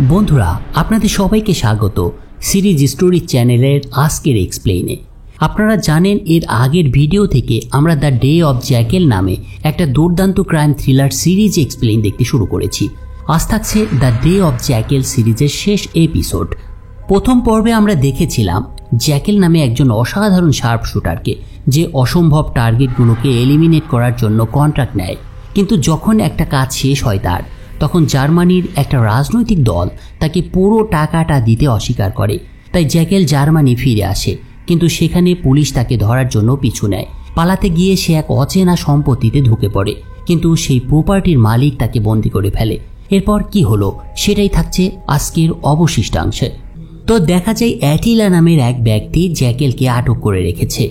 বন্ধুরা, আপনাদের সবাইকে স্বাগত সিরিজ স্টোরি চ্যানেলের আজকের এক্সপ্লেইনে। আপনারা জানেন এর আগের ভিডিও থেকে আমরা দ্য ডে অফ জ্যাকেল নামে একটা দুর্দান্ত ক্রাইম থ্রিলার সিরিজ এক্সপ্লেইন দেখতে শুরু করেছি। আজ থাকছে দ্য ডে অফ জ্যাকেল সিরিজের শেষ এপিসোড। প্রথম পর্বে আমরা দেখেছিলাম জ্যাকেল নামে একজন অসাধারণ শার্প শুটারকে, যে অসম্ভব টার্গেটগুলোকে এলিমিনেট করার জন্য কন্ট্রাক্ট নেয়। কিন্তু যখন একটা কাজ শেষ হয় তার, তখন জার্মানির একটা রাজনৈতিক দল তাকে পুরো টাকাটা দিতে অস্বীকার করে। তাই জ্যাকেল জার্মানি ফিরে আসে, কিন্তু সেখানে পুলিশ তাকে ধরার জন্য পিছু নেয়। পালাতে গিয়ে সে এক অচেনা সম্পত্তিতে ঢুকে পড়ে, কিন্তু সেই প্রপার্টির মালিক তাকে বন্দি করে ফেলে। এরপর কি হলো সেটাই থাকছে আজকের অবশিষ্টাংশে। তো দেখা যায় অ্যাটিলা নামের এক ব্যক্তি জ্যাকেলকে আটক করে রেখেছে,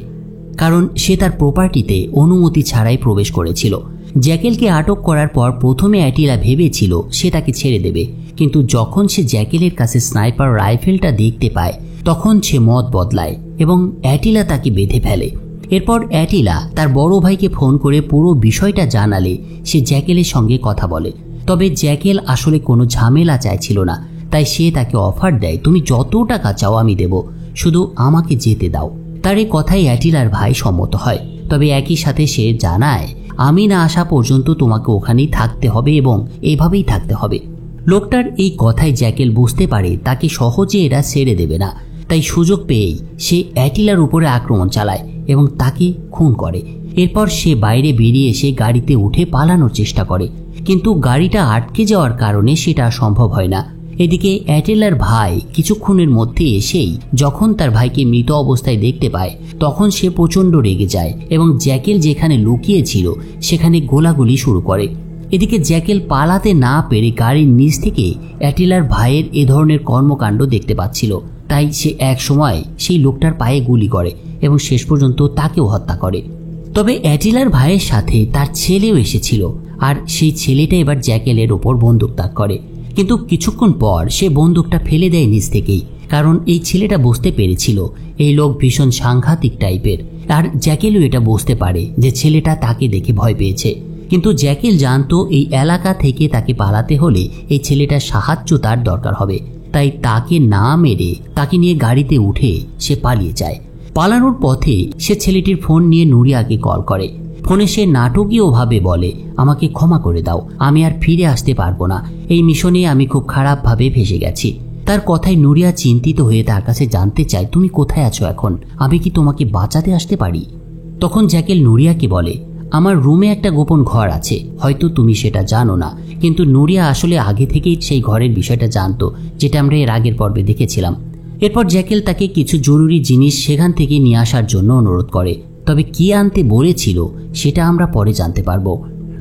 কারণ সে তার প্রপার্টিতে অনুমতি ছাড়াই প্রবেশ করেছিল। জ্যাকেলকে আটক করার পর প্রথমে অ্যাটিলা ভেবেছিল সে তাকে ছেড়ে দেবে, কিন্তু যখন সে জ্যাকেলের কাছে স্নাইপার রাইফেলটা দেখতে পায় তখন সে মত বদলায় এবং অ্যাটিলা তাকে বেঁধে ফেলে। এরপর অ্যাটিলা তার বড় ভাইকে ফোন করে পুরো বিষয়টা জানালে সে জ্যাকেলের সঙ্গে কথা বলে। তবে জ্যাকেল আসলে কোনো ঝামেলা চাইছিল না, তাই সে তাকে অফার দেয়, তুমি যত টাকা চাও আমি দেব, শুধু আমাকে যেতে দাও। তার এই কথাই অ্যাটিলার ভাই সম্মত হয়। তবে একই সাথে সে জানায়, আমি না আসা পর্যন্ত তোমাকে ওখানেই থাকতে হবে এবং এভাবেই থাকতে হবে। লোকটার এই কথায় জ্যাকেল বুঝতে পারে তাকে সহজে এরা ছেড়ে দেবে না। তাই সুযোগ পেয়েই সে অ্যাটিলার উপরে আক্রমণ চালায় এবং তাকে খুন করে। এরপর সে বাইরে বেরিয়ে এসে গাড়িতে উঠে পালানোর চেষ্টা করে, কিন্তু গাড়িটা আটকে যাওয়ার কারণে সেটা সম্ভব হয় না। এদিকে অ্যাটিলার ভাই কিছুক্ষণের মধ্যে এসেই যখন তার ভাইকে মৃত অবস্থায় দেখতে পায় তখন সে প্রচণ্ড রেগে যায় এবং জ্যাকেল যেখানে লুকিয়েছিল সেখানে গোলাগুলি শুরু করে। এদিকে জ্যাকেল পালাতে না পেরে গাড়ির নিচ থেকে অ্যাটিলার ভাইয়ের এ ধরনের কর্মকাণ্ড দেখতে পাচ্ছিল। তাই সে এক সময় সেই লোকটার পায়ে গুলি করে এবং শেষ পর্যন্ত তাকেও হত্যা করে। তবে অ্যাটিলার ভাইয়ের সাথে তার ছেলেও এসেছিল, আর সেই ছেলেটা এবার জ্যাকেলের ওপর বন্দুক তাক করে। কিন্তু কিছুক্ষণ পর সে বন্দুকটা ফেলে দেয় নিজ থেকেই, কারণ এই ছেলেটা বুঝতে পেরেছিল এই লোক ভীষণ সাংঘাতিক টাইপের। আর জ্যাকেলও এটা বুঝতে পারে যে ছেলেটা তাকে দেখে ভয় পেয়েছে। কিন্তু জ্যাকেল জানতো এই এলাকা থেকে তাকে পালাতে হলে এই ছেলেটার সাহায্য তার দরকার হবে। তাই তাকে না মেরে তাকে নিয়ে গাড়িতে উঠে সে পালিয়ে যায়। পালানোর পথে সে ছেলেটির ফোন নিয়ে নুরিয়াকে কল করে। ফোনে সে নাটকীয়ভাবে বলে, আমাকে ক্ষমা করে দাও, আমি আর ফিরে আসতে পারবো না, এই মিশনে আমি খুব খারাপভাবে ফেসে গেছি। তার কথায় নুরিয়া চিন্তিত হয়ে তার কাছে জানতে চায়, তুমি কোথায় আছো এখন, আমি কি তোমাকে বাঁচাতে আসতে পারি? তখন জ্যাকেল নুরিয়াকে বলে, আমার রুমে একটা গোপন ঘর আছে, হয়তো তুমি সেটা জানো না। কিন্তু নুরিয়া আসলে আগে থেকেই সেই ঘরের বিষয়টা জানতো, যেটা আমরা এর আগের পর্বে দেখেছিলাম। এরপর জ্যাকেল তাকে কিছু জরুরি জিনিস সেখান থেকে নিয়ে আসার জন্য অনুরোধ করে। তবে কি আনতে বলেছিল সেটা আমরা পরে জানতে পারবো।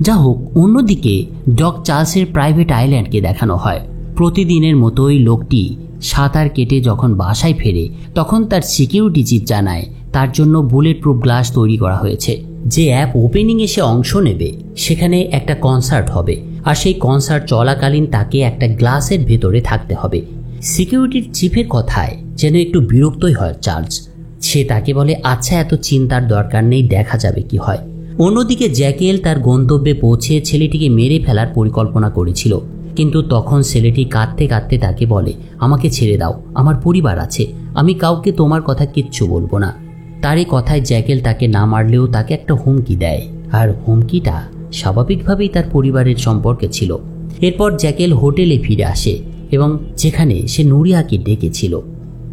যা হোক, অন্যদিকে ডগ চার্লসের প্রাইভেট আইল্যান্ডকে দেখানো হয়। প্রতিদিনের মতোই লোকটি সাঁতার কেটে যখন বাসায় ফেরে তখন তার সিকিউরিটি চিফ জানায় তার জন্য বুলেট প্রুফ গ্লাস তৈরি করা হয়েছে। যে অ্যাপ ওপেনিংয়ে সে অংশ নেবে সেখানে একটা কনসার্ট হবে, আর সেই কনসার্ট চলাকালীন তাকে একটা গ্লাসের ভেতরে থাকতে হবে। সিকিউরিটির চিফের কথায় যেন একটু বিরক্তই হয় চার্লস। সে তাকে বলে, আচ্ছা এত চিন্তার দরকার নেই, দেখা যাবে কি হয়। অন্যদিকে জ্যাকেল তার গন্তব্যে পৌঁছে ছেলেটিকে মেরে ফেলার পরিকল্পনা করেছিল, কিন্তু তখন ছেলেটি কাঁদতে কাঁদতে তাকে বলে, আমাকে ছেড়ে দাও, আমার পরিবার আছে, আমি কাউকে তোমার কথা কিচ্ছু বলবো না। তার এই কথায় জ্যাকেল তাকে না মারলেও তাকে একটা হুমকি দেয়, আর হুমকিটা স্বাভাবিকভাবেই তার পরিবারের সম্পর্কে ছিল। এরপর জ্যাকেল হোটেলে ফিরে আসে এবং যেখানে সে নুরিয়াকে ডেকেছিল।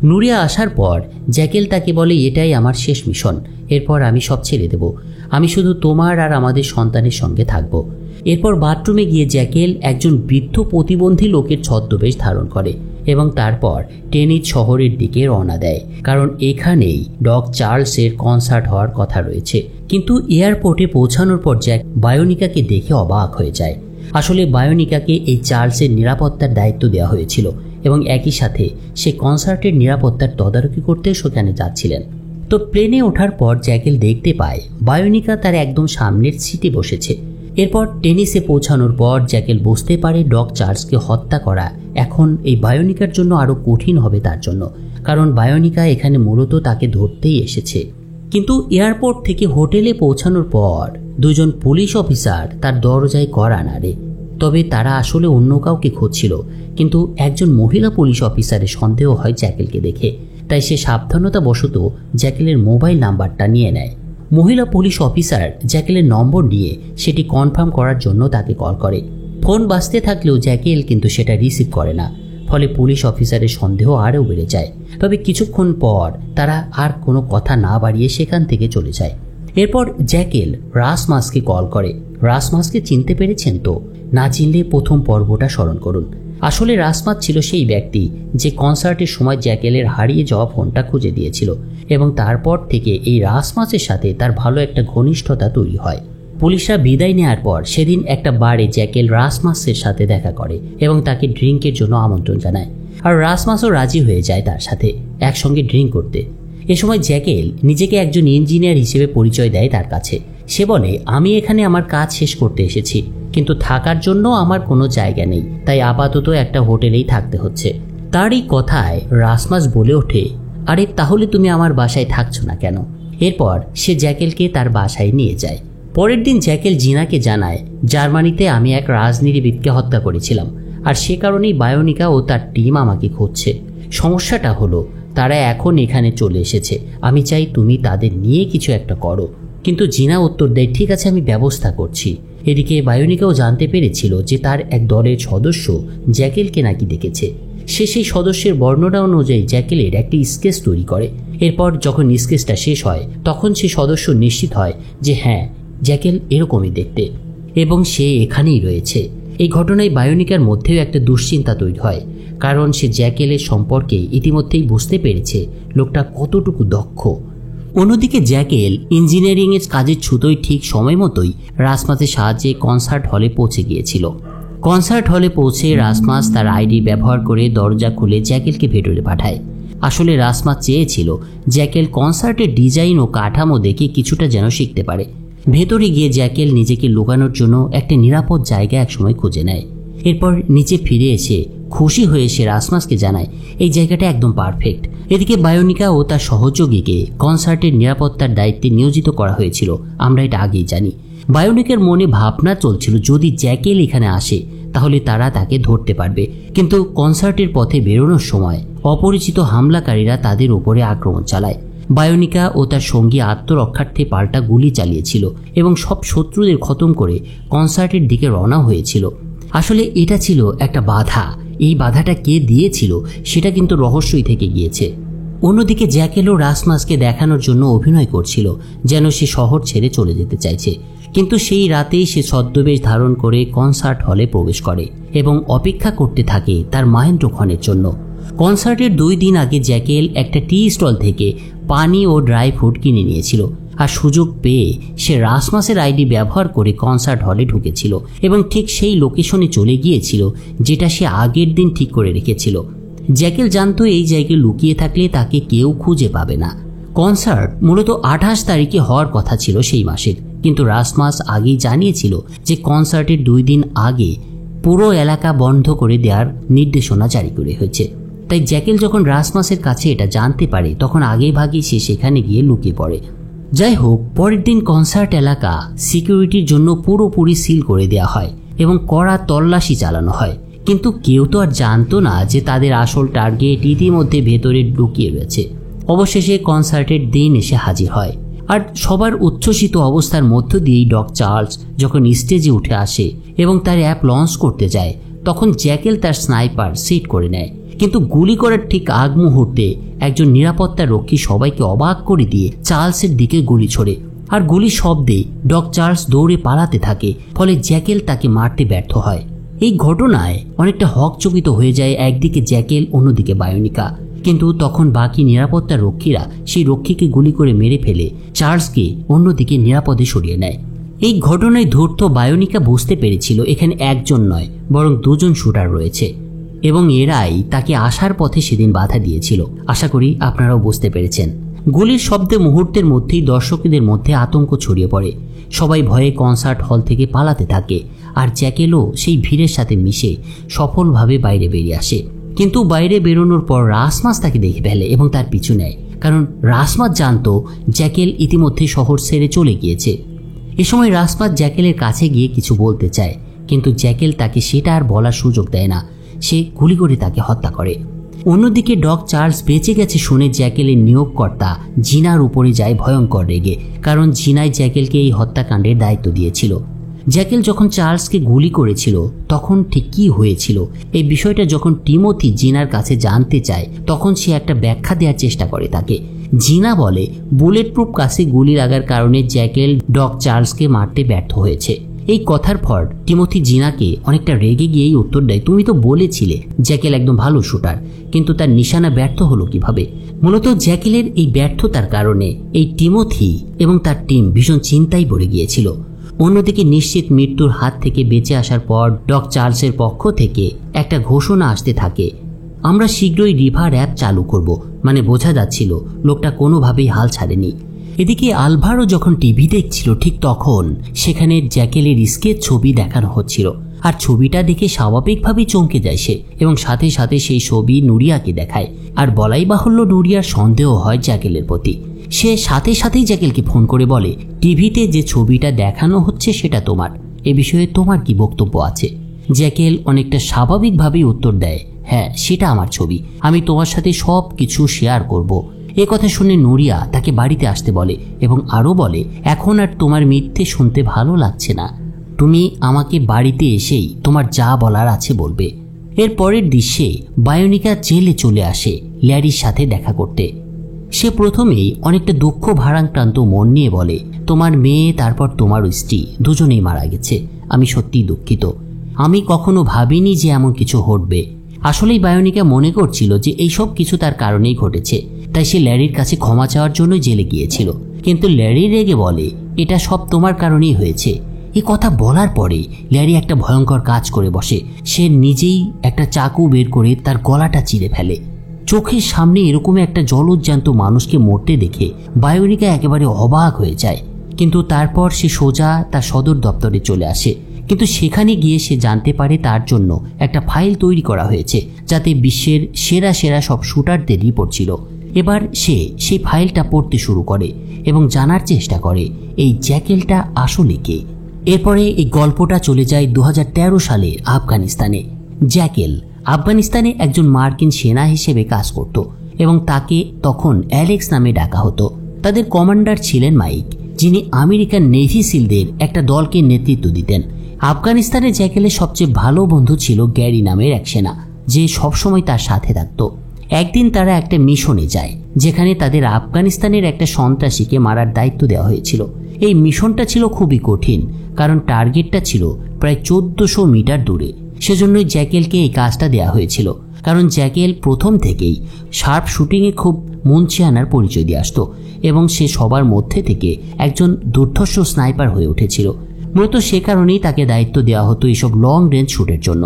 নুরিয়া আসার পর জ্যাকেল তাকে বলে, এটাই আমার শেষ মিশন, এরপর আমি সব ছেড়ে দেব, আমি শুধু তোমার আর আমাদের সন্তানের সঙ্গে থাকব। এরপর বাথরুমে গিয়ে জ্যাকেল একজন বৃদ্ধ প্রতিবন্ধী লোকের ছদ্মবেশ ধারণ করে এবং তারপর টেনিস শহরের দিকে রওনা দেয়, কারণ এখানেই ডগ চার্লসের কনসার্ট হওয়ার কথা রয়েছে। কিন্তু এয়ারপোর্টে পৌঁছানোর পর জ্যাক বায়োনিকাকে দেখে অবাক হয়ে যায়। আসলে বায়োনিকাকে এই চার্লসের নিরাপত্তার দায়িত্ব দেওয়া হয়েছিল এবং একই সাথে সে কনসার্টের নিরাপত্তার তদারকি করতে সেখানে যাচ্ছিলেন। তো প্লেনে ওঠার পর জ্যাকেল দেখতে পায় বায়োনিকা তার একদম সামনের সিটে বসেছে। এরপর টেনিসে পৌঁছানোর পর জ্যাকেল বুঝতে পারে ডগ চার্লসকে হত্যা করা এখন এই বায়োনিকার জন্য আরো কঠিন হবে তার জন্য, কারণ বায়োনিকা এখানে মূলত তাকে ধরতেই এসেছে। কিন্তু এয়ারপোর্ট থেকে হোটেলে পৌঁছানোর পর দুজন পুলিশ অফিসার তার দরজায় কড়া নাড়ে। তবে তারা আসলে অন্য কাউকে খুঁজছিল, কিন্তু একজন মহিলা পুলিশ অফিসারের সন্দেহ হয় জ্যাকেলকে দেখে। তাই সে সাবধানতাবশত জ্যাকেলের মোবাইল নাম্বারটা নিয়ে নেয়। মহিলা পুলিশ অফিসার জ্যাকেলের নম্বর নিয়ে সেটি কনফার্ম করার জন্য তাকে কল করে। ফোন বাজতে থাকলেও জ্যাকেল কিন্তু সেটা রিসিভ করে না, ফলে পুলিশ অফিসারের সন্দেহ আরও বেড়ে যায়। তবে কিছুক্ষণ পর তারা আর কোনো কথা না বাড়িয়ে সেখান থেকে চলে যায়। এরপর জ্যাকেল রাসমাসকে কল করে। রাসমাসকে চিনতে পেরেছেন তো? না চিনলে প্রথম পর্বটা স্মরণ করুন। আসলে রাসমাস ছিল সেই ব্যক্তি যে কনসার্টের সময় জ্যাকেলের হারিয়ে যাওয়া ফোনটা খুঁজে দিয়েছিল, এবং তারপর থেকে এই রাসমাসের সাথে তার ভালো একটা ঘনিষ্ঠতা তৈরি হয়। পুলিশরা বিদায় নেওয়ার পর সেদিন একটা বারে জ্যাকেল রাসমাসের সাথে দেখা করে এবং তাকে ড্রিঙ্কের জন্য আমন্ত্রণ জানায়। আর রাসমাসও রাজি হয়ে যায় তার সাথে একসঙ্গে ড্রিঙ্ক করতে। এ সময় জ্যাকেল নিজেকে একজন ইঞ্জিনিয়ার হিসেবে পরিচয় দেয় তার কাছে। সে বলে, আমি এখানে আমার কাজ শেষ করতে এসেছি, কিন্তু থাকার জন্য আমার কোনো জায়গা নেই, তাই আপাতত একটা হোটেলেই থাকতে হচ্ছে। তার এই কথায় রাসমাস বলে ওঠে, আরে তাহলে তুমি আমার বাসায় থাকছো না কেন? এরপর সে জ্যাকেলকে তার বাসায় নিয়ে যায়। পরের দিন জ্যাকেল জিনাকে জানায়, জার্মানিতে আমি এক রাজনীতিবিদকে হত্যা করেছিলাম, আর সে কারণেই বায়োনিকা ও তার টিম আমাকে খুঁজছে। সমস্যাটা হলো তারা এখন এখানে চলে এসেছে, আমি চাই তুমি তাদের নিয়ে কিছু একটা করো। কিন্তু জিনা উত্তর দেয়, ঠিক আছে, আমি ব্যবস্থা করছি। এদিকে বায়োনিকাও জানতে পেরেছিল যে তার এক দলের সদস্য জ্যাকেলকে নাকি দেখেছে। সে সেই সদস্যের বর্ণনা অনুযায়ী জ্যাকেলের একটি স্কেচ তৈরি করে। এরপর যখন স্কেচটা শেষ হয় তখন সে সদস্য নিশ্চিত হয় যে হ্যাঁ, জ্যাকেল এরকমই দেখতে এবং সে এখানেই রয়েছে। এই ঘটনায় বায়োনিকার মধ্যেও একটা দুশ্চিন্তা তৈরি হয়, কারণ সে জ্যাকেলের সম্পর্কে ইতিমধ্যেই বুঝতে পেরেছে লোকটা কতটুকু দক্ষ। অন্যদিকে জ্যাকেল ইঞ্জিনিয়ারিংয়ের কাজের ছুতোয় ঠিক সময় মতোই রাসমাসের সাহায্যে কনসার্ট হলে পৌঁছে গিয়েছিল। কনসার্ট হলে পৌঁছে রাসমাস তার আইডি ব্যবহার করে দরজা খুলে জ্যাকেলকে ভেতরে পাঠায়। আসলে রাসমাস চেয়েছিল জ্যাকেল কনসার্টের ডিজাইন ও কাঠামো দেখে কিছুটা যেন শিখতে পারে। ভেতরে গিয়ে জ্যাকেল নিজেকে লুকানোর জন্য একটা নিরাপদ জায়গা একসময় খুঁজে নেয়। এরপর নিচে ফিরে এসে খুশি হয়ে সে রাসমাসকে জানায় এই জায়গাটা একদম পারফেক্ট। এদিকে বায়োনিকা ও তার সহযোগীকে কনসার্টের নিরাপত্তার দায়িত্বে নিয়োজিত করা হয়েছিল, আমরা এটা আগেই জানি। বায়োনিকার মনে ভাবনা চলছিল যদি জ্যাকেল এখানে আসে তাহলে তারা তাকে ধরতে পারবে, কিন্তু কনসার্টের পথে বেরোনোর সময় অপরিচিত হামলাকারীরা তাদের উপরে আক্রমণ চালায়। বায়োনিকা ও তার সঙ্গী আত্মরক্ষার্থে পাল্টা গুলি চালিয়েছিল এবং সব শত্রুদের খতম করে কনসার্টের দিকে রওনা হয়েছিল। আসলে এটা ছিল একটা বাধা, এই বাধাটা কে দিয়েছিল সেটা কিন্তু রহস্যই থেকে গিয়েছে। অন্যদিকে জ্যাকেলও রাসমাসকে দেখানোর জন্য অভিনয় করছিল যেন সে শহর ছেড়ে চলে যেতে চাইছে, কিন্তু সেই রাতেই সে ছদ্মবেশ ধারণ করে কনসার্ট হলে প্রবেশ করে এবং অপেক্ষা করতে থাকে তার মহেন্দ্রক্ষণের জন্য। কনসার্টের 2 দিন আগে জ্যাকেল একটা টি স্টল থেকে পানি ও ড্রাই ফ্রুট কিনে নিয়েছিল, আর সুযোগ পেয়ে সে রাসমাসের আইডি ব্যবহার করে কনসার্ট হলে ঢুকেছিল এবং ঠিক সেই লোকেশনে চলে গিয়েছিল যেটা সে আগের দিন ঠিক করে রেখেছিল। জ্যাকেল জানতো এই জায়গায় লুকিয়ে থাকলে তাকে কেউ খুঁজে পাবে না। কনসার্ট মূলত 28 তারিখে হওয়ার কথা ছিল সেই মাসের, কিন্তু রাসমাস আগেই জানিয়েছিল যে কনসার্টের 2 দিন আগে পুরো এলাকা বন্ধ করে দেওয়ার নির্দেশনা জারি করে হয়েছে। তাই জ্যাকেল যখন রাসমাসের কাছে এটা জানতে পারে তখন আগেই ভাগেই সে সেখানে গিয়ে লুকিয়ে পড়ে। যাই হোক, পরের দিন কনসার্ট এলাকা সিকিউরিটির জন্য পুরোপুরি সিল করে দেওয়া হয় এবং কড়া তল্লাশি চালানো হয়, কিন্তু কেউ তো আর জানতো না যে তাদের আসল টার্গেট ইতিমধ্যে ভেতরে ঢুকিয়ে রয়েছে। অবশেষে কনসার্টের দিন এসে হাজির হয়, আর সবার উচ্ছ্বসিত অবস্থার মধ্য দিয়েই ডক চার্লস যখন স্টেজে উঠে আসে এবং তার অ্যাপ লঞ্চ করতে যায় তখন জ্যাকেল তার স্নাইপার সেট করে নেয়, কিন্তু গুলি করার ঠিক আগ মুহূর্তে একজন নিরাপত্তা রক্ষী সবাইকে অবাক করে দিয়ে চার্লসের দিকে গুলি ছোড়ে, আর গুলির শব্দে ডক চার্লস দৌড়ে পালাতে থাকে, ফলে জ্যাকেল তাকে মারতে ব্যর্থ হয়। এই ঘটনায় অনেকটা হকচকিত হয়ে যায় একদিকে জ্যাকেল, অন্যদিকে বায়োনিকা, কিন্তু তখন বাকি নিরাপত্তা রক্ষীরা সেই রক্ষীকে গুলি করে মেরে ফেলে চার্লসকে অন্যদিকে নিরাপদে সরিয়ে নেয়। এই ঘটনায় ধূর্ত বায়োনিকা বুঝতে পেরেছিল এখানে একজন নয় বরং 2 জন শুটার রয়েছে এবং এরাই তাকে আসার পথে সেদিন বাধা দিয়েছিল। আশা করি আপনারাও বুঝতে পেরেছেন। গুলির শব্দে মুহূর্তের মধ্যেই দর্শকদের মধ্যে আতঙ্ক ছড়িয়ে পড়ে, সবাই ভয়ে কনসার্ট হল থেকে পালাতে থাকে, আর জ্যাকেলও সেই ভিড়ের সাথে মিশে সফলভাবে বাইরে বেরিয়ে আসে। কিন্তু বাইরে বেরোনোর পর রাসমাস তাকে দেখে ফেলে এবং তার পিছু নেয়, কারণ রাসমাস জানতো জ্যাকেল ইতিমধ্যে শহর ছেড়ে চলে গিয়েছে। এ সময় রাসমাস জ্যাকেলের কাছে গিয়ে কিছু বলতে চায়, কিন্তু জ্যাকেল তাকে সেটা আর বলার সুযোগ দেয় না। সে গুলি করে তাকে হত্যা করে। অন্যদিকে ডগ চার্লস বেঁচে গেছে শুনে জ্যাকেলের নিয়োগকর্তা জিনার উপরে যায় ভয়ঙ্কর রেগে, কারণ জিনাই জ্যাকেলকে এই হত্যাকাণ্ডের দায়িত্ব দিয়েছিল। জ্যাকেল যখন চার্লসকে গুলি করেছিল তখন ঠিক কী হয়েছিল এই বিষয়টা যখন টিমোথি জিনার কাছে জানতে চায়, তখন সে একটা ব্যাখ্যা দেওয়ার চেষ্টা করে তাকে। জিনা বলে বুলেট প্রুফ কাছে গুলি লাগার কারণে জ্যাকেল ডগ চার্লসকে মারতে ব্যর্থ হয়েছে। এই কথার পর টিমোথি জিনাকে অনেকটা রেগে গিয়েই উত্তর দেয়, তুমি তো বলেছিলে জ্যাকেল একদম ভালো শুটার, কিন্তু তার নিশানা ব্যর্থ হলো কিভাবে? মূলত জ্যাকেলের এই ব্যর্থতার কারণে এই টিমোথি এবং তার টিম ভীষণ চিন্তায় পড়ে গিয়েছিল। অন্যদিকে নিশ্চিত মৃত্যুর হাত থেকে বেঁচে আসার পর ডগ চার্লসের পক্ষ থেকে একটা ঘোষণা আসতে থাকে, আমরা শীঘ্রই রিভার অ্যাপ চালু করব। মানে বোঝা যাচ্ছিল লোকটা কোনোভাবেই হাল ছাড়েনি। এদিকে আলভারো যখন টিভি দেখছিল ঠিক তখন সেখানে জ্যাকেলের স্কেচ ছবি দেখানো হচ্ছিল, আর ছবিটা দেখে স্বাভাবিকভাবেই চমকে যায় সে, এবং সাথে সাথে সেই ছবি নুরিয়াকে দেখায়। আর বলাই বাহুল্য নুরিয়ার সন্দেহ হয় জ্যাকেলের প্রতি। সে সাথে সাথেই জ্যাকেলকে ফোন করে বলে, টিভিতে যে ছবিটা দেখানো হচ্ছে সেটা তোমার, এ বিষয়ে তোমার কি বক্তব্য আছে? জ্যাকেল অনেকটা স্বাভাবিকভাবেই উত্তর দেয়, হ্যাঁ সেটা আমার ছবি, আমি তোমার সাথে সব কিছু শেয়ার করব। এ কথা শুনে নুরিয়া তাকে বাড়িতে আসতে বলে এবং আরও বলে, এখন আর তোমার মিথ্যে শুনতে ভালো লাগছে না, তুমি আমাকে বাড়িতে এসেই তোমার যা বলার আছে বলবে। এর পরের দৃশ্যে বায়োনিকা জেলে চলে আসে ল্যারির সাথে দেখা করতে। সে প্রথমেই অনেকটা দুঃখ ভারাক্রান্ত মন নিয়ে বলে, তোমার মেয়ে তারপর তোমার স্ত্রী দুজনেই মারা গেছে, আমি সত্যিই দুঃখিত, আমি কখনো ভাবিনি যে এমন কিছু ঘটবে। আসলেই বায়োনিকা মনে করছিল যে এইসব কিছু তার কারণেই ঘটেছে, তাই সে ল্যারির কাছে ক্ষমা চাওয়ার জন্যই জেলে গিয়েছিল। কিন্তু ল্যারি রেগে বলে, এটা সব তোমার কারণেই হয়েছে। এই কথা বলার পরে ল্যারি একটা ভয়ঙ্কর কাজ করে বসে। সে নিজেই একটা চাকু বের করে তার গলাটা চিরে ফেলে। চোখের সামনে এরকম একটা জলজ্জান্ত মানুষকে মরতে দেখে বায়োনিকা একেবারে অবাক হয়ে যায়। কিন্তু তারপর সে সোজা তার সদর দপ্তরে চলে আসে। কিন্তু সেখানে গিয়ে সে জানতে পারে তার জন্য একটা ফাইল তৈরি করা হয়েছে, যাতে বিশ্বের সেরা সেরা সব শুটারদের রিপোর্ট ছিল। এবার সে সেই ফাইলটা পড়তে শুরু করে এবং জানার চেষ্টা করে এই জ্যাকেলটা আসলে কে। এরপরে এই গল্পটা চলে যায় 2013 সালে আফগানিস্তানে। জ্যাকেল আফগানিস্তানে একজন মার্কিন সেনা হিসেবে কাজ করত এবং তাকে তখন অ্যালেক্স নামে ডাকা হতো। তাদের কমান্ডার ছিলেন মাইক, যিনি আমেরিকান নেভি সিলদের একটা দলকে নেতৃত্ব দিতেন। আফগানিস্তানে জ্যাকেলের সবচেয়ে ভালো বন্ধু ছিল গ্যারি নামের এক সেনা, যে সবসময় তার সাথে থাকত। একদিন তারা একটা মিশনে যায়, যেখানে তাদের আফগানিস্তানের একটা সন্ত্রাসীকে মারার দায়িত্ব দেওয়া হয়েছিল। এই মিশনটা ছিল খুবই কঠিন, কারণ টার্গেটটা ছিল প্রায় 1400 মিটার দূরে। সেজন্যই জ্যাকেলকে এই কাজটা দেওয়া হয়েছিল, কারণ জ্যাকেল প্রথম থেকেই শার্প শুটিংয়ে খুব মুনচিয়ানার পরিচয় দিয়ে আসতো এবং সে সবার মধ্যে থেকে একজন দুর্ধর্ষ স্নাইপার হয়ে উঠেছিল। মূলত সে কারণেই তাকে দায়িত্ব দেওয়া হতো এইসব লং রেঞ্জ শুটের জন্য।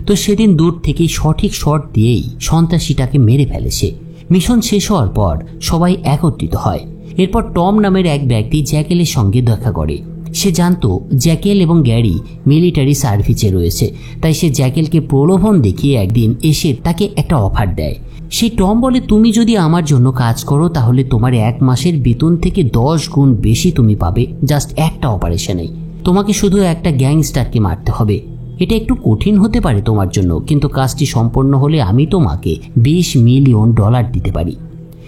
তো সেদিন দূর থেকেই সঠিক শট দিয়েই সন্ত্রাসীটাকে মেরে ফেলে সে। মিশন শেষ হওয়ার পর সবাই একত্রিত হয়। এরপর টম নামের এক ব্যক্তি জ্যাকেলের সঙ্গে দেখা করে। সে জানতো জ্যাকেল এবং গ্যারি মিলিটারি সার্ভিসে রয়েছে, তাই সে জ্যাকেলকে প্রলোভন দেখিয়ে একদিন এসে তাকে একটা অফার দেয়। সেই টম বলে, তুমি যদি আমার জন্য কাজ করো তাহলে তোমার 1 মাসের বেতন থেকে 10 গুণ বেশি তুমি পাবে জাস্ট একটা অপারেশনেই। তোমাকে শুধু একটা গ্যাংস্টারকে মারতে হবে। এটা একটু কঠিন হতে পারে তোমার জন্য, কিন্তু কাজটি সম্পন্ন হলে আমি তোমাকে $20 মিলিয়ন দিতে পারি।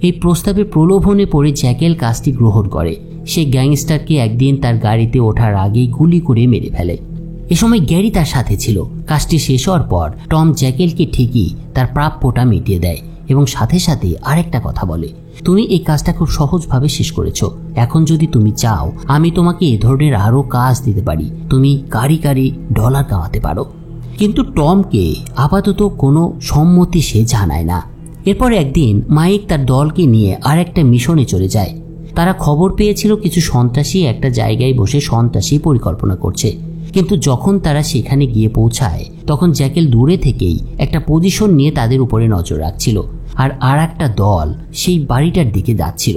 এই প্রস্তাবে প্রলোভনে পড়ে জ্যাকেল কাজটি গ্রহণ করে। সে গ্যাংস্টারকে একদিন তার গাড়িতে ওঠার আগেই গুলি করে মেরে ফেলে। এ সময় গ্যারি তার সাথে ছিল। কাজটি শেষ হওয়ার পর টম জ্যাকেলকে ঠিকই তার প্রাপ্যটা মিটিয়ে দেয় এবং সাথে সাথে আরেকটা কথা বলে, তুমি এই কাজটা খুব সহজভাবে শেষ করেছো, এখন যদি তুমি চাও আমি তোমাকে এ ধরনের আরও কাজ দিতে পারি, তুমি কারি কারি ডলার কামাতে পারো। কিন্তু টমকে আপাতত কোনো সম্মতি সে জানায় না। এরপর একদিন মাইক তার দলকে নিয়ে আরেকটা মিশনে চলে যায়। তারা খবর পেয়েছিল কিছু সন্ত্রাসী একটা জায়গায় বসে সন্ত্রাসী পরিকল্পনা করছে। কিন্তু যখন তারা সেখানে গিয়ে পৌঁছায় তখন জ্যাকেল দূরে থেকেই একটা পজিশন নিয়ে তাদের উপরে নজর রাখছিল, আর একটা দল সেই বাড়িটার দিকে যাচ্ছিল।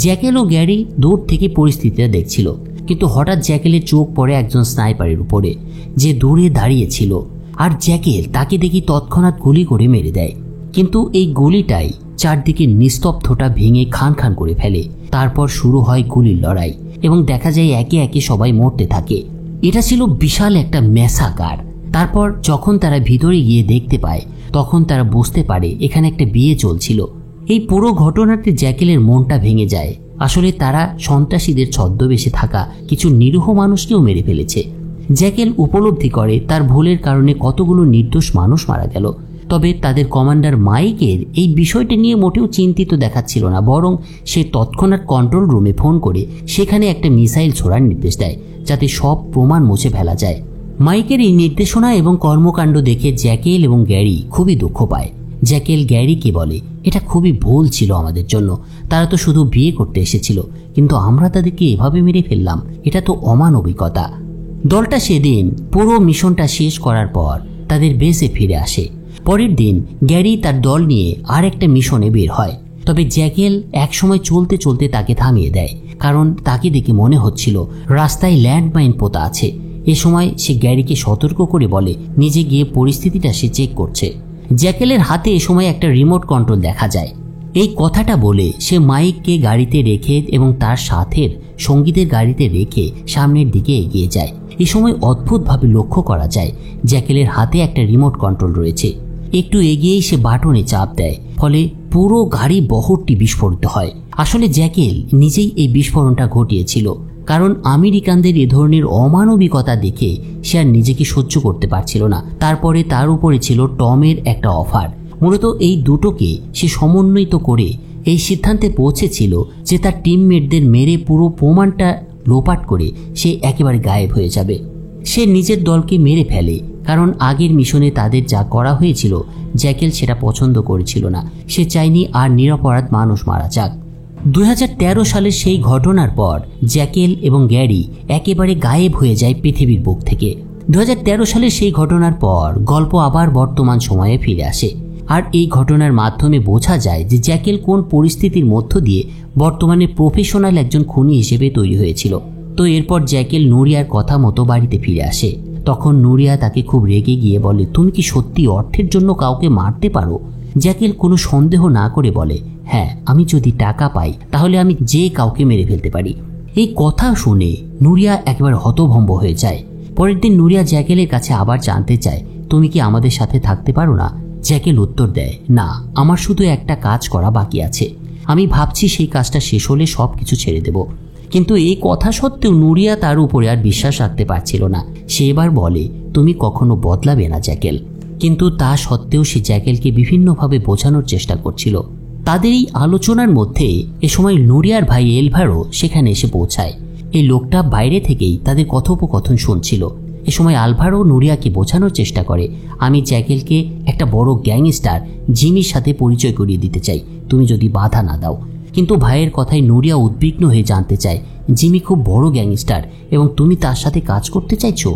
জ্যাকেল ও গ্যারি দূর থেকে পরিস্থিতিটা দেখছিল, কিন্তু হঠাৎ জ্যাকেলের চোখ পড়ে একজন স্নাইপারের উপরে, যে দূরে দাঁড়িয়েছিল। আর জ্যাকেল তাকে দেখি তৎক্ষণাৎ গুলি করে মেরে দেয়। কিন্তু এই গুলিটাই চারদিকে নিস্তব্ধতা ভেঙে খান খান করে ফেলে। তারপর শুরু হয় গুলির লড়াই এবং দেখা যায় একে একে সবাই মরতে থাকে। এটা ছিল বিশাল একটা ম্যাসাকার। তারপর যখন তারা ভিতরে গিয়ে দেখতে পায় তখন তারা বুঝতে পারে এখানে একটা বিয়ে চলছিল। এই পুরো ঘটনাতে জ্যাকেলের মনটা ভেঙে যায়। আসলে তারা সন্ত্রাসীদের ছদ্মবেশে থাকা কিছু নিরীহ মানুষকেও মেরে ফেলেছে। জ্যাকেল উপলব্ধি করে তার ভুলের কারণে কতগুলো নির্দোষ মানুষ মারা গেল। তবে তাদের কমান্ডার মাইকের এই বিষয়টি নিয়ে মোটেও চিন্তিত দেখাচ্ছিল না, বরং সে তৎক্ষণাৎ কন্ট্রোল রুমে ফোন করে সেখানে একটা মিসাইল ছোড়ার নির্দেশ দেয় যাতে সব প্রমাণ মুছে ফেলা যায়। মাইকের এই নির্দেশনা এবং কর্মকাণ্ড দেখে জ্যাকেল এবং গ্যারি খুবই দুঃখ পায়। জ্যাকেল গ্যারিকে বলে, এটা খুবই ভুল ছিল আমাদের জন্য, তারা তো শুধু বিয়ে করতে এসেছিল, কিন্তু আমরা তাদেরকে এভাবে মেরে ফেললাম, এটা তো অমানবিকতা। দলটা সেদিন পুরো মিশনটা শেষ করার পর তাদের বেসে ফিরে আসে। পরের দিন গ্যারি তার দল নিয়ে আর একটা মিশনে বের হয়। তবে জ্যাকেল একসময় চলতে চলতে তাকে থামিয়ে দেয়, কারণ তাকে দেখে মনে হচ্ছিল রাস্তায় ল্যান্ডমাইন পোতা আছে। এ সময় সে গ্যারিকে সতর্ক করে বলে নিজে গিয়ে পরিস্থিতিটা সে চেক করছে। জ্যাকেলের হাতে এ সময় একটা রিমোট কন্ট্রোল দেখা যায়। এই কথাটা বলে সে মাইককে গাড়িতে রেখে এবং তার সাথের সঙ্গীদের গাড়িতে রেখে সামনের দিকে এগিয়ে যায়। এ সময় অদ্ভুতভাবে লক্ষ্য করা যায় জ্যাকেলের হাতে একটা রিমোট কন্ট্রোল রয়েছে। একটু এগিয়েই সে বাটনে চাপ দেয়, ফলে পুরো গাড়ি বহরটি বিস্ফোরিত হয়। আসলে জ্যাকেল নিজেই এই বিস্ফোরণটা ঘটিয়েছিল, কারণ আমেরিকানদের এ ধরনের অমানবিকতা দেখে সে আর নিজেকে সহ্য করতে পারছিল না। তারপরে তার উপরে ছিল টমের একটা অফার। মূলত এই দুটোকে সে সমন্বিত করে এই সিদ্ধান্তে পৌঁছেছিল যে তার টিমমেটদের মেরে পুরো প্রমাণটা লোপাট করে সে একেবারে গায়েব হয়ে যাবে। সে নিজের দলকে মেরে ফেলে, কারণ আগের মিশনে তাদের যা করা হয়েছিল জ্যাকেল সেটা পছন্দ করেছিল না। সে চায়নি আর নিরপরাধ মানুষ মারা যাক। 2013 সালের সেই ঘটনার পর জ্যাকেল এবং গ্যারি একেবারে গায়েব হয়ে যায় পৃথিবীর বুক থেকে। 2013 সালের সেই ঘটনার পর গল্প আবার বর্তমান সময়ে ফিরে আসে। আর এই ঘটনার মাধ্যমে বোঝা যায় যে জ্যাকেল কোন পরিস্থিতির মধ্য দিয়ে বর্তমানে প্রফেশনাল একজন খুনি হিসেবে তৈরি হয়েছিল। তো এরপর জ্যাকেল নুরিয়ার কথা মতো বাড়িতে ফিরে আসে। তখন নুরিয়া তাকে খুব রেগে গিয়ে বলে, তুমি কি সত্যি অর্থের জন্য কাউকে মারতে পারো? জ্যাকেল কোনো সন্দেহ না করে বলে, হ্যাঁ, আমি যদি টাকা পাই তাহলে আমি যে কাউকে মেরে ফেলতে পারি। এই কথা শুনে নুরিয়া একেবারে হতভম্ব হয়ে যায়। পরের দিন নুরিয়া জ্যাকেলের কাছে আবার জানতে চায়, তুমি কি আমাদের সাথে থাকতে পারো না? জ্যাকেল উত্তর দেয়, না, আমার শুধু একটা কাজ করা বাকি আছে, আমি ভাবছি সেই কাজটা শেষ হলে সব কিছু ছেড়ে দেব। কিন্তু এই কথা সত্ত্বেও নুরিয়া তার উপরে আর বিশ্বাস রাখতে পারছিল না। সে এবার বলে, তুমি কখনো বদলাবে না জ্যাকেল। কিন্তু তা সত্ত্বেও সে জ্যাকেলকে বিভিন্নভাবে বোঝানোর চেষ্টা করছিল। তাদের এই আলোচনার মধ্যে এ সময় নুরিয়ার ভাই এলভারো সেখানে এসে পৌঁছায়। এই লোকটা বাইরে থেকেই তাদের কথোপকথন শুনছিল। এ সময় আলভারো নুরিয়াকে বোঝানোর চেষ্টা করে, আমি জ্যাকেলকে একটা বড় গ্যাংস্টার জিমির সাথে পরিচয় করিয়ে দিতে চাই, তুমি যদি বাধা না দাও। কিন্তু ভাইয়ের কথায় নুরিয়া উদ্বিগ্ন হয়ে জানতে চায়, জিমি খুব বড় গ্যাংস্টার এবং তুমি তার সাথে কাজ করতে চাইছো?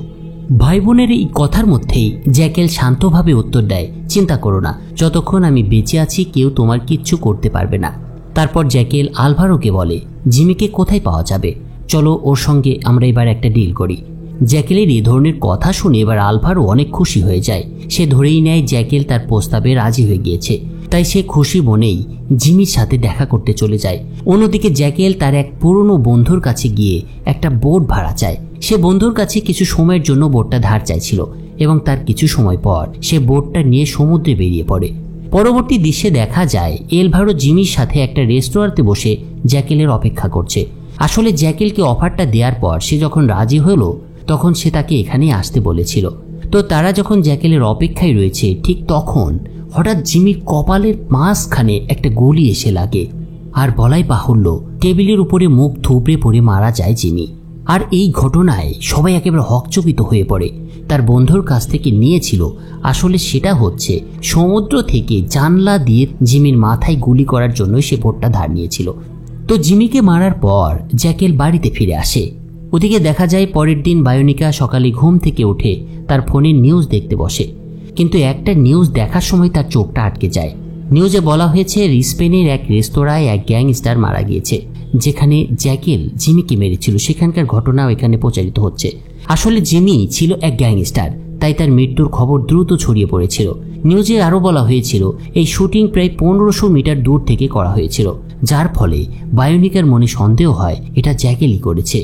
ভাই বোনের এই কথার মধ্যেই জ্যাকেল শান্তভাবে উত্তর দেয়, চিন্তা করো না, যতক্ষণ আমি বেঁচে আছি কেউ তোমার কিচ্ছু করতে পারবে না। তারপর জ্যাকেল আলভারোকে বলে, জিমিকে কোথায় পাওয়া যাবে? চলো ওর সঙ্গে আমরা এবার একটা ডিল করি। জ্যাকেলের এই ধরনের কথা শুনে এবার আলভারো অনেক খুশি হয়ে যায়। সে ধরেই নেয় জ্যাকেল তার প্রস্তাবে রাজি হয়ে গিয়েছে, তাই সে খুশি মনেই জিমির সাথে দেখা করতে চলে যায়। অন্যদিকে জ্যাকেল তার এক পুরনো বন্ধুর কাছে গিয়ে একটা বোট ভাড়া চায়। সে বন্ধুর কাছে কিছু সময়ের জন্য বোটটা ধার চাইছিল এবং তার কিছু সময় পর সে বোটটা নিয়ে সমুদ্রে বেরিয়ে পড়ে। পরবর্তী দৃশ্যে দেখা যায় এলভারো জিমির সাথে একটা রেস্তোরাঁতে বসে জ্যাকেলের অপেক্ষা করছে। আসলে জ্যাকেলকে অফারটা দেওয়ার পর সে যখন রাজি হলো তখন সে তাকে এখানে আসতে বলেছিল। তো তারা যখন জ্যাকেলের অপেক্ষায় রয়েছে ঠিক তখন হঠাৎ জিমির কপালের মাঝখানে একটা গুলি এসে লাগে। আর বলাই বাহুল্য, টেবিলের উপরে মুখ থুবড়ে পড়ে মারা যায় জিমি। আর এই ঘটনায় সবাই একেবারে হকচকিত হয়ে পড়ে। তার বন্ধুর কাছ থেকে নিয়েছিল, আসলে সেটা হচ্ছে সমুদ্র থেকে জানলা দিয়ে জিমির মাথায় গুলি করার জন্য সে বোটটা ধার নিয়েছিল। তো জিমিকে মারার পর জ্যাকেল বাড়িতে ফিরে আসে। ওদিকে দেখা যায় পরের দিন বায়োনিকা সকালে ঘুম থেকে উঠে তার ফোনে নিউজ দেখতে বসে, কিন্তু একটা নিউজ দেখার সময় তার চোখটা আটকে যায়। নিউজে বলা হয়েছে স্পেনের এক রেস্তোরাঁয় এক গ্যাংস্টার মারা গিয়েছে, যেখানে জ্যাকেল জিমিকে মেরেছিল সেখানকার ঘটনাও এখানে প্রচারিত হচ্ছে। আসলে জিমি ছিল এক গ্যাংস্টার, তাই তার মৃত্যুর খবর দ্রুত ছড়িয়ে পড়েছিল। নিউজে আরও বলা হয়েছিল এই শুটিং প্রায় 1500 মিটার দূর থেকে করা হয়েছিল, যার ফলে বায়োনিকার মনে সন্দেহ হয় এটা জ্যাকেলই করেছে।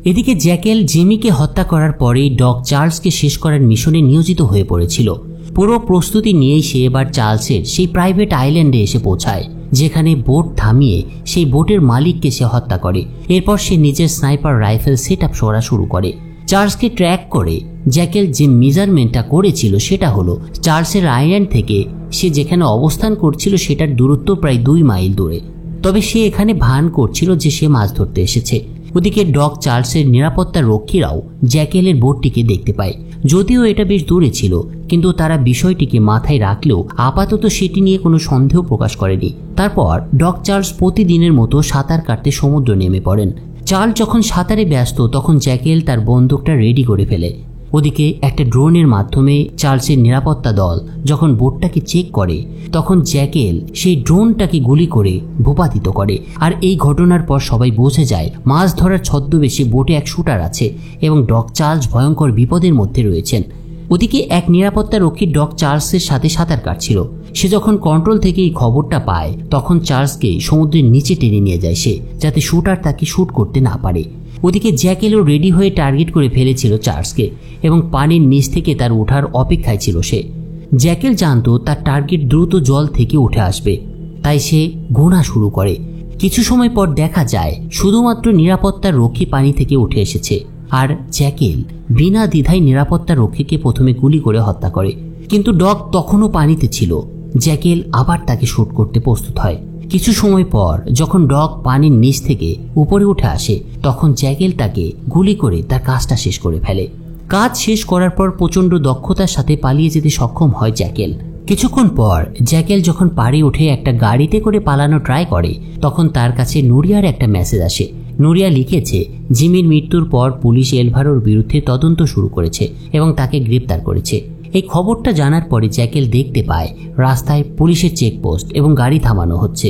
এদিকে জ্যাকেল জিমিকে হত্যা করার পরেই ডগ চার্লসকে শেষ করার মিশনে নিয়োজিত হয়ে পড়েছিল। পুরো প্রস্তুতি নিয়েই সে এবার চার্লসের সেই প্রাইভেট আইল্যান্ডে এসে পৌঁছায়, যেখানে বোট থামিয়ে সেই বোটের মালিককে সে হত্যা করে। এরপর সে নিজের স্নাইপার রাইফেল সেট আপ করা শুরু করে। চার্লসকে ট্র্যাক করে জ্যাকেল যে মেজারমেন্টটা করেছিল সেটা হলো চার্লসের আইল্যান্ড থেকে সে যেখানে অবস্থান করছিল সেটার দূরত্ব প্রায় 2 মাইল দূরে। তবে সে এখানে ভান করছিল যে সে মাছ ধরতে এসেছে। ওদিকে ডগ চার্লসের নিরাপত্তা রক্ষীরাও জ্যাকেলের বোটটিকে দেখতে পায়। যদিও এটা বেশ দূরে ছিল, কিন্তু তারা বিষয়টিকে মাথায় রাখলেও আপাতত সেটি নিয়ে কোনো সন্দেহ প্রকাশ করেনি। তারপর ডগ চার্লস প্রতিদিনের মতো সাঁতার কাটতে সমুদ্র নেমে পড়েন। চার্লস যখন সাঁতারে ব্যস্ত তখন জ্যাকেল তার বন্দুকটা রেডি করে ফেলে। ওদিকে একটা ড্রোনের মাধ্যমে চার্লসের নিরাপত্তা দল যখন বোটটাকে চেক করে তখন জ্যাকেল সেই ড্রোনটাকে গুলি করে ভূপাতিত করে। আর এই ঘটনার পর সবাই বুঝে যায় মাছ ধরার ছদ্মবেশে বোটে এক শুটার আছে এবং ডগ চার্লস ভয়ঙ্কর বিপদের মধ্যে রয়েছেন। ওদিকে এক নিরাপত্তা রক্ষী ডগ চার্লসের সাথে সাঁতার কাটছিল। সে যখন কন্ট্রোল থেকে এই খবরটা পায় তখন চার্লসকে সমুদ্রের নিচে টেনে নিয়ে যায় সে, যাতে শুটার তাকে শুট করতে না পারে। ওদিকে জ্যাকেলও রেডি হয়ে টার্গেট করে ফেলেছিল চার্লসকে এবং পানির নিচ থেকে তার ওঠার অপেক্ষায় ছিল সে। জ্যাকেল জানতো তার টার্গেট দ্রুত জল থেকে উঠে আসবে, তাই সে গোনা শুরু করে। কিছু সময় পর দেখা যায় শুধুমাত্র নিরাপত্তা রক্ষী পানি থেকে উঠে এসেছে, আর জ্যাকেল বিনা দ্বিধায় নিরাপত্তা রক্ষীকে প্রথমে গুলি করে হত্যা করে। কিন্তু ডগ তখনও পানিতে ছিল। জ্যাকেল আবার তাকে শুট করতে প্রস্তুত হয়। কিছু সময় পর যখন ডগ পানির নিচ থেকে উপরে উঠে আসে তখন জ্যাকেল তাকে গুলি করে তার কাজটা শেষ করে ফেলে। কাজ শেষ করার পর প্রচণ্ড দক্ষতার সাথে পালিয়ে যেতে সক্ষম হয় জ্যাকেল। কিছুক্ষণ পর জ্যাকেল যখন পাড়ে উঠে একটা গাড়িতে করে পালানো ট্রাই করে তখন তার কাছে নুরিয়ার একটা মেসেজ আসে। নুরিয়া লিখেছে জিমির মৃত্যুর পর পুলিশ এলভারোর বিরুদ্ধে তদন্ত শুরু করেছে এবং তাকে গ্রেপ্তার করেছে। এই খবরটা জানার পরে জ্যাকেল দেখতে পায় রাস্তায় পুলিশের চেকপোস্ট এবং গাড়ি থামানো হচ্ছে,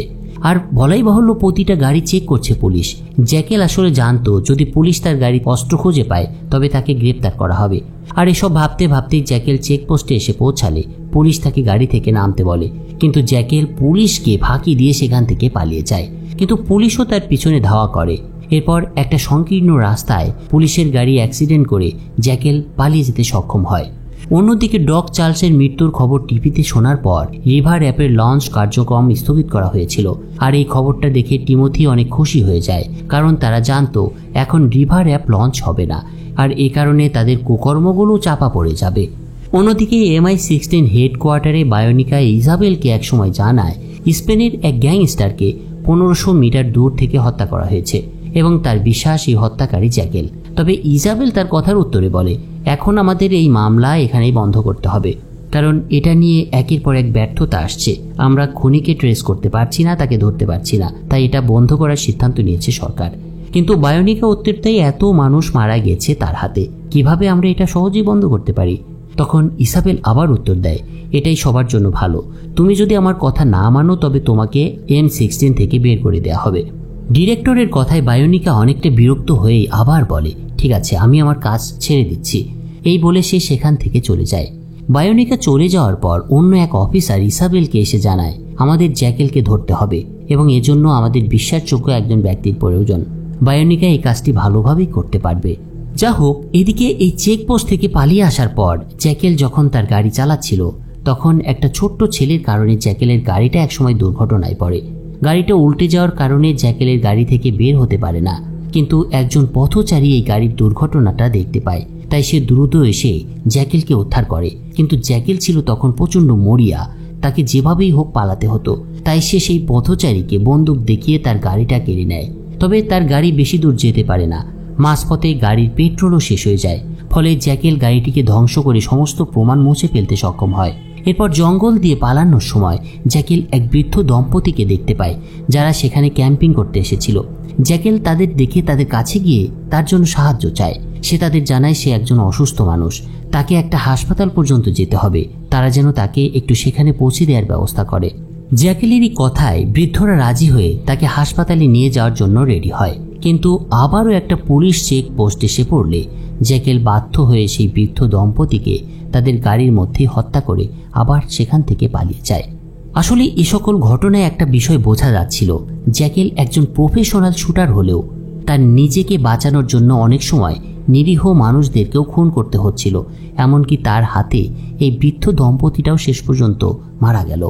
আর বলাই বাহুল্য প্রতিটা গাড়ি চেক করছে পুলিশ। জ্যাকেল আসলে জানতো যদি পুলিশ তার গাড়ি অস্ত্র খুঁজে পায় তবে তাকে গ্রেপ্তার করা হবে। আর এসব ভাবতে ভাবতেই জ্যাকেল চেকপোস্টে এসে পৌঁছালে পুলিশ তাকে গাড়ি থেকে নামতে বলে, কিন্তু জ্যাকেল পুলিশকে ফাঁকি দিয়ে সেখান থেকে পালিয়ে যায়। কিন্তু পুলিশও তার পিছনে ধাওয়া করে। এরপর একটা সংকীর্ণ রাস্তায় পুলিশের গাড়ি অ্যাক্সিডেন্ট করে জ্যাকেল পালিয়ে যেতে সক্ষম হয়। অন্যদিকে ডগ চার্লসের মৃত্যুর খবর টিভিতে শোনার পর রিভার অ্যাপের লঞ্চ কার্যক্রম স্থগিত করা হয়েছিল। আর এই খবরটা দেখে টিমোথি অনেক খুশি হয়ে যায়, কারণ তারা জানতো এখন রিভার অ্যাপ লঞ্চ হবে না, আর এ কারণে তাদের কুকর্মগুলো চাপা পড়ে যাবে। অন্যদিকে MI16 হেডকোয়ার্টারে বায়োনিকা ইজাবেলকে একসময় জানায় স্পেনের এক গ্যাংস্টারকে 1500 মিটার দূর থেকে হত্যা করা হয়েছে এবং তার বিশ্বাস এই হত্যাকারী জ্যাকেল। তবে ইজাবেল তার কথার উত্তরে বলে, এখন আমাদের এই মামলা এখানেই বন্ধ করতে হবে, কারণ এটা নিয়ে একের পর এক ব্যর্থতা আসছে। আমরা খুনিকে ট্রেস করতে পারছি না, তাকে ধরতে পারছি না, তাই এটা বন্ধ করার সিদ্ধান্ত নিয়েছে সরকার। কিন্তু বায়োনিকা উত্তর দেয়, এত মানুষ মারা গেছে তার হাতে, কিভাবে আমরা এটা সহজেই বন্ধ করতে পারি? তখন ইসাবেল আবার উত্তর দেয়, এটাই সবার জন্য ভালো, তুমি যদি আমার কথা না মানো তবে তোমাকে M16 থেকে বের করে দেওয়া হবে। ডিরেক্টরের কথায় বায়োনিকা অনেকটা বিরক্ত হয়ে আবার বলে, ঠিক আছে, আমি আমার কাজ ছেড়ে দিচ্ছি। এই বলে সে সেখান থেকে চলে যায়। বায়োনিকা চলে যাওয়ার পর অন্য এক অফিসার ইসাবেলকে এসে জানায়, আমাদের জ্যাকেলকে ধরতে হবে এবং এজন্য আমাদের বিশ্বাসযোগ্য একজন ব্যক্তির প্রয়োজন। বায়োনিকা এই কাজটি ভালোভাবেই করতে পারবে। যা হোক, এদিকে এই চেকপোস্ট থেকে পালিয়ে আসার পর জ্যাকেল যখন তার গাড়ি চালাচ্ছিল তখন একটা ছোট্ট ছেলের কারণে জ্যাকেলের গাড়িটা একসময় দুর্ঘটনায় পড়ে। গাড়িটা উল্টে যাওয়ার কারণে জ্যাকেলের গাড়ি থেকে বের হতে পারে না, কিন্তু একজন পথচারী এই গাড়ির দুর্ঘটনাটা দেখতে পায়, তাই সে দ্রুত এসে জ্যাকেলকে উদ্ধার করে। কিন্তু জ্যাকেল ছিল তখন প্রচণ্ড মরিয়া, তাকে যেভাবেই হোক পালাতে হতো, তাই সে সেই পথচারীকে বন্দুক দেখিয়ে তার গাড়িটা কেড়ে নেয়। তবে তার গাড়ি বেশি দূর যেতে পারে না, মাঝপথে গাড়ির পেট্রোলও শেষ হয়ে যায়। ফলে জ্যাকেল গাড়িটিকে ধ্বংস করে সমস্ত প্রমাণ মুছে ফেলতে সক্ষম হয়। এরপর জঙ্গল দিয়ে পালানোর সময় জ্যাকেল এক বৃদ্ধ দম্পতিকে দেখতে পায়, যারা সেখানে ক্যাম্পিং করতে এসেছিল। জ্যাকেল তাদের দেখে তাদের কাছে গিয়ে তার জন্য সাহায্য চায়। সে তাদের জানায় সে একজন অসুস্থ মানুষ, তাকে একটা হাসপাতাল পর্যন্ত যেতে হবে, তারা যেন তাকে একটু সেখানে পৌঁছে দেওয়ার ব্যবস্থা করে। জ্যাকেলেরই কথায় বৃদ্ধরা রাজি হয়ে তাকে হাসপাতালে নিয়ে যাওয়ার জন্য রেডি হয়। কিন্তু আবারও একটা পুলিশ চেক পোস্ট এসে পড়লে জ্যাকেল বাধ্য হয়ে সেই বৃদ্ধ দম্পতিকে তাদের গাড়ির মধ্যে হত্যা করে আবার সেখান থেকে পালিয়ে যায়। আসলে এই সকল ঘটনায় একটা বিষয় বোঝা যাচ্ছিল, জ্যাকেল একজন প্রফেশনাল শুটার হলেও তার নিজেকে বাঁচানোর জন্য অনেক সময় নিরীহ মানুষদেরকেও খুন করতে হচ্ছিল। এমনকি তার হাতে এই বৃদ্ধ দম্পতিটাও শেষ পর্যন্ত মারা গেল।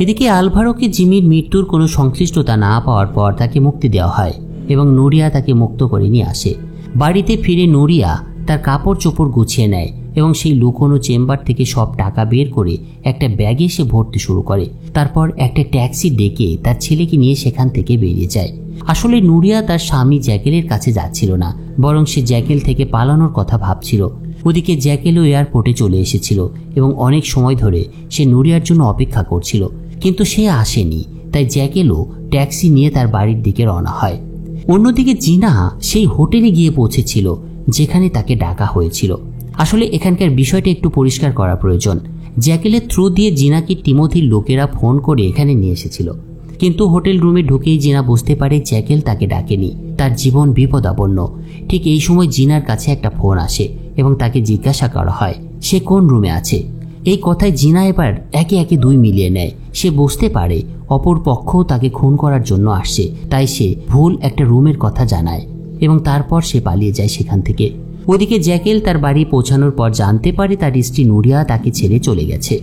এদিকে আলভারোকে জিমির মৃত্যুর কোনো সংশ্লিষ্টতা না পাওয়ার পর তাকে মুক্তি দেওয়া হয় এবং নুরিয়া তাকে মুক্ত করে নিয়ে আসে। বাড়িতে ফিরে নুরিয়া তার কাপড় চোপড় গুছিয়ে নেয় এবং সেই লুকোনো চেম্বার থেকে সব টাকা বের করে একটা ব্যাগে সে ভরতে শুরু করে। তারপর একটা ট্যাক্সি ডেকে তার ছেলেকে নিয়ে সেখান থেকে বেরিয়ে যায়। আসলে নুরিয়া তার স্বামী জ্যাকেলের কাছে যাচ্ছিল না, বরং সে জ্যাকেল থেকে পালানোর কথা ভাবছিল। ওদিকে জ্যাকেলও এয়ারপোর্টে চলে এসেছিল এবং অনেক সময় ধরে সে নুরিয়ার জন্য অপেক্ষা করছিল, কিন্তু সে আসেনি। তাই জ্যাকেলও ট্যাক্সি নিয়ে তার বাড়ির দিকে রওনা হয়। অন্যদিকে জিনা সেই হোটেলে গিয়ে পৌঁছেছিল যেখানে তাকে ডাকা হয়েছিল। আসলে এখানকার বিষয়টা একটু পরিষ্কার করা প্রয়োজন। জ্যাকেলের থ্রু দিয়ে জিনাকে টিমোথির লোকেরা ফোন করে এখানে নিয়ে এসেছিল, কিন্তু হোটেল রুমে ঢুকেই জিনা বুঝতে পারে জ্যাকেল তাকে ডাকেনি, তার জীবন বিপদাপন্ন। ঠিক এই সময় জিনার কাছে একটা ফোন আসে এবং তাকে জিজ্ঞাসা করা হয় সে কোন রুমে আছে। এই কথায় জিনা এবার একে একে দুই মিলিয়ে নেয়। সে বুঝতে পারে অপর পক্ষও তাকে খুন করার জন্য আসছে, তাই সে ভুল একটা রুমের কথা জানায় এবং তারপর সে পালিয়ে যায় সেখান থেকে। ওদিকে জ্যাকেল তার বাড়ি পৌঁছানোর পর জানতে পারে তার স্ত্রী নুরিয়া তাকে ছেড়ে চলে গেছে।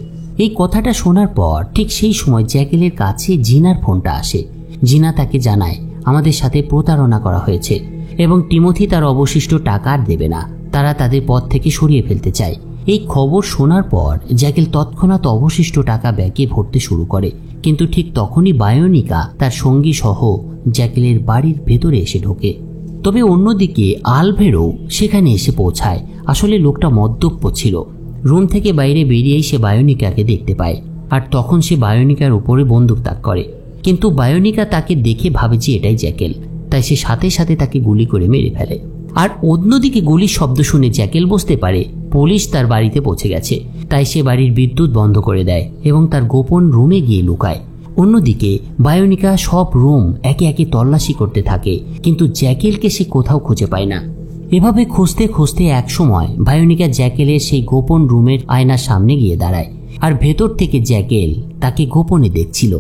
এই কথাটা শোনার পর ঠিক সেই সময় জ্যাকেলের কাছে জিনার ফোনটা আসে। জিনা তাকে জানায় আমাদের সাথে প্রতারণা করা হয়েছে এবং টিমোথি তার অবশিষ্ট টাকা আর দেবে না, তারা তাদের পথ থেকে সরিয়ে ফেলতে চায়। এই খবর শোনার পর জ্যাকেল তৎক্ষণাৎ অবশিষ্ট টাকা ব্যাগে ভরতে শুরু করে, কিন্তু ঠিক তখনই বায়োনিকা তার সঙ্গী সহ জ্যাকেলের বাড়ির ভেতরে এসে ঢোকে। তবে অন্যদিকে আলভেরো সেখানে এসে পৌঁছায়। আসলে লোকটা মদ্যপ ছিল। রুম থেকে বাইরে বেরিয়েই সে বায়োনিকাকে দেখতে পায় আর তখন সে বায়োনিকার উপরে বন্দুক তাক করে, কিন্তু বায়োনিকা তাকে দেখে ভাবে যে এটাই জ্যাকেল, তাই সে সাথে সাথে তাকে গুলি করে মেরে ফেলে। আর অন্যদিকে গুলির শব্দ শুনে জ্যাকেল বুঝতে পারে পুলিশ তার বাড়িতে পৌঁছে গেছে, তাই সে বাড়ির বিদ্যুৎ বন্ধ করে দেয় এবং তার গোপন রুমে গিয়ে লুকায়। অন্যদিকে বায়োনিকা সব রুম একে একে তল্লাশি করতে থাকে, কিন্তু জ্যাকেলকে সে কোথাও খুঁজে পায় না। এভাবে খুঁজতে খুঁজতে এক সময় বায়োনিকা জ্যাকেলের সেই গোপন রুমের আয়নার সামনে গিয়ে দাঁড়ায় আর ভেতর থেকে জ্যাকেল তাকে গোপনে দেখছিল।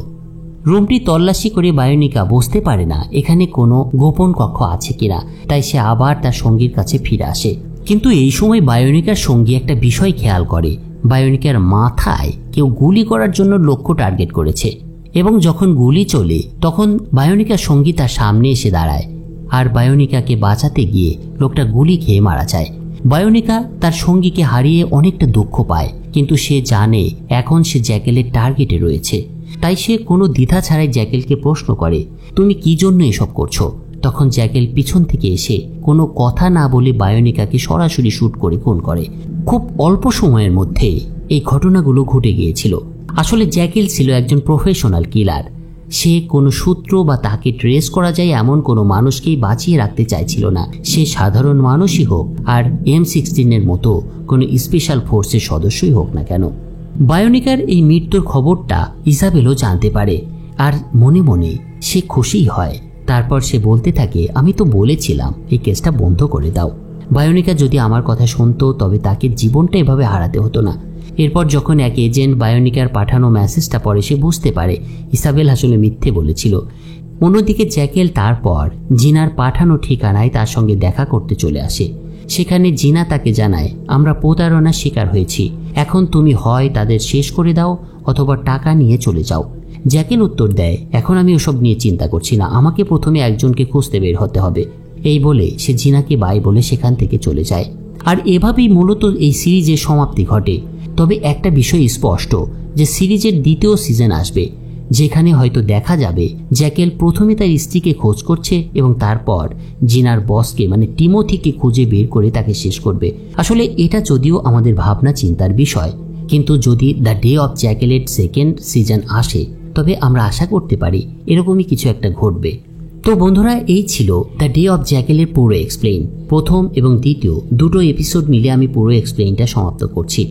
রুমটি তল্লাশি করে বায়োনিকা বুঝতে পারে না এখানে কোনো গোপন কক্ষ আছে কিনা, তাই সে আবার তার সঙ্গীর কাছে ফিরে আসে। কিন্তু এই সময় বায়োনিকার সঙ্গী একটা বিষয় খেয়াল করে, বায়োনিকার মাথায় কেউ গুলি করার জন্য লক্ষ্য টার্গেট করেছে এবং যখন গুলি চলে তখন বায়োনিকার সঙ্গী তার সামনে এসে দাঁড়ায় আর বায়োনিকাকে বাঁচাতে গিয়ে লোকটা গুলি খেয়ে মারা যায়। বায়োনিকা তার সঙ্গীকে হারিয়ে অনেকটা দুঃখ পায়, কিন্তু সে জানে এখন সে জ্যাকেলের টার্গেটে রয়েছে, তাই সে কোনো দ্বিধা ছাড়াই জ্যাকেলকে প্রশ্ন করে তুমি কি জন্য এসব করছো। তখন জ্যাকেল পিছন থেকে এসে কোনো কথা না বলে বায়োনিকাকে সরাসরি শুট করে খুন করে। খুব অল্প সময়ের মধ্যে এই ঘটনাগুলো ঘটে গিয়েছিল। আসলে জ্যাকেল ছিল একজন প্রফেশনাল কিলার। সে কোনো সূত্র বা তাকে ট্রেস করা যায় এমন কোনো মানুষকেই বাঁচিয়ে রাখতে চাইছিল না, সে সাধারণ মানুষই হোক আর M16 মতো কোনো স্পেশাল ফোর্সের সদস্যই হোক না কেন। বায়োনিকার এই মৃত্যুর খবরটা ইসাবেলও জানতে পারে আর মনে মনে সে খুশিই হয়। তারপর সে বলতে থাকে আমি তো বলেছিলাম এই কেসটা বন্ধ করে দাও। বায়োনিকা যদি আমার কথা শুনতো তবে তাকে জীবনটা এভাবে হারাতে হতো না। এরপর যখন এক এজেন্ট বায়োনিকার পাঠানো মেসেজটা পড়ে সে বুঝতে পারে ইসাবেল আসলে মিথ্যে বলেছিল। অন্যদিকে জ্যাকেল তারপর জিনার পাঠানো ঠিকানায় তার সঙ্গে দেখা করতে চলে আসে। সেখানে জিনা তাকে জানায় আমরা প্রতারণার শিকার হয়েছি, এখন তুমি হয় তাদের শেষ করে দাও অথবা টাকা নিয়ে চলে যাও। জ্যাকেল উত্তর দেয় এখন আমি ওসব নিয়ে চিন্তা করছি না, আমাকে প্রথমে একজনকে খুঁজতে বের হতে হবে। এই বলে সে জিনাকে বাই বলে সেখান থেকে চলে যায়। আর এভাবেই মূলত এই সিরিজের সমাপ্তি ঘটে। তবে একটা বিষয় স্পষ্ট যে সিরিজের দ্বিতীয় সিজন আসবে, যেখানে হয়তো দেখা যাবে জ্যাকেল প্রথমে তার স্ত্রীকে খোঁজ করছে এবং তারপর জিনার বসকে মানে টিমোথিকে খুঁজে বের করে তাকে শেষ করবে। আসলে এটা যদিও আমাদের ভাবনা চিন্তার বিষয়, কিন্তু যদি দ্য ডে অফ জ্যাকেলের সেকেন্ড সিজন আসে তবে আমরা আশা করতে পারি এরকমই কিছু একটা ঘটবে। তো বন্ধুরা, এই ছিল দ্য ডে অফ জ্যাকেলের পুরো এক্সপ্লেইন। প্রথম এবং দ্বিতীয় দুটো এপিসোড মিলে আমি পুরো এক্সপ্লেইনটা সমাপ্ত করছি।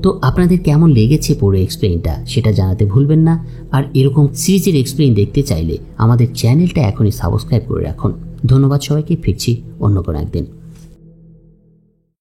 তো আপনাদের কেমন লেগেছে পুরো এক্সপ্লেইনটা সেটা জানাতে ভুলবেন না। আর এরকম সিরিজের এক্সপ্লেইন দেখতে চাইলে আমাদের চ্যানেলটা এখনই সাবস্ক্রাইব করে রাখুন। ধন্যবাদ সবাইকে, ফিরছি অন্য কোনো একদিন।